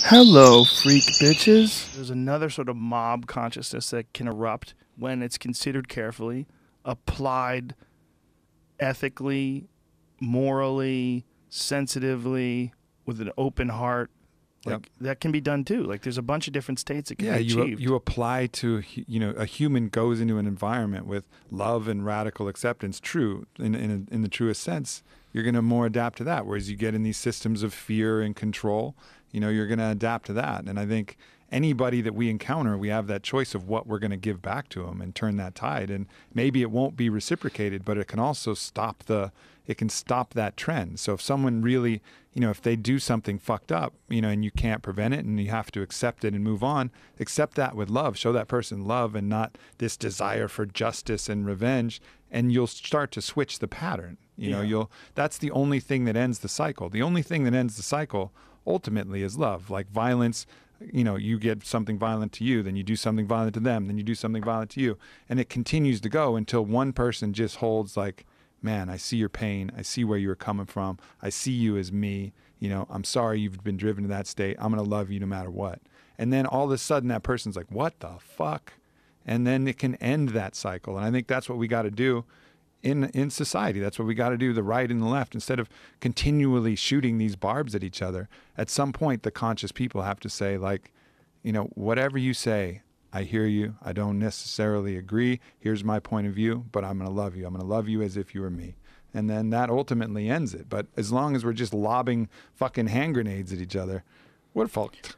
Hello, freak bitches. There's another sort of mob consciousness that can erupt when it's considered carefully, applied ethically, morally, sensitively, with an open heart. Like, that can be done too. Like, there's a bunch of different states it can be achieved. You apply to, a human goes into an environment with love and radical acceptance, true, in the truest sense. You're going to more adapt to that. Whereas you get in these systems of fear and control, you're going to adapt to that. And I think anybody that we encounter, we have that choice of what we're going to give back to them and turn that tide. And maybe it won't be reciprocated, but it can also stop that trend. So if someone really, if they do something fucked up, and you can't prevent it and you have to accept it and move on, accept that with love, show that person love and not this desire for justice and revenge. And you'll start to switch the pattern. That's the only thing that ends the cycle. The only thing that ends the cycle ultimately is love. Like violence, you get something violent to you, then you do something violent to them, then you do something violent to you. And it continues to go until one person just holds like, man, I see your pain. I see where you're coming from. I see you as me. I'm sorry you've been driven to that state. I'm going to love you no matter what. And then all of a sudden that person's like, what the fuck? And then it can end that cycle. And I think that's what we got to do in society. That's what we got to do, the right and the left. Instead of continually shooting these barbs at each other, at some point the conscious people have to say, like, whatever you say, I hear you. I don't necessarily agree. Here's my point of view, but I'm going to love you. I'm going to love you as if you were me. And then that ultimately ends it. But as long as we're just lobbing fucking hand grenades at each other, we're fucked.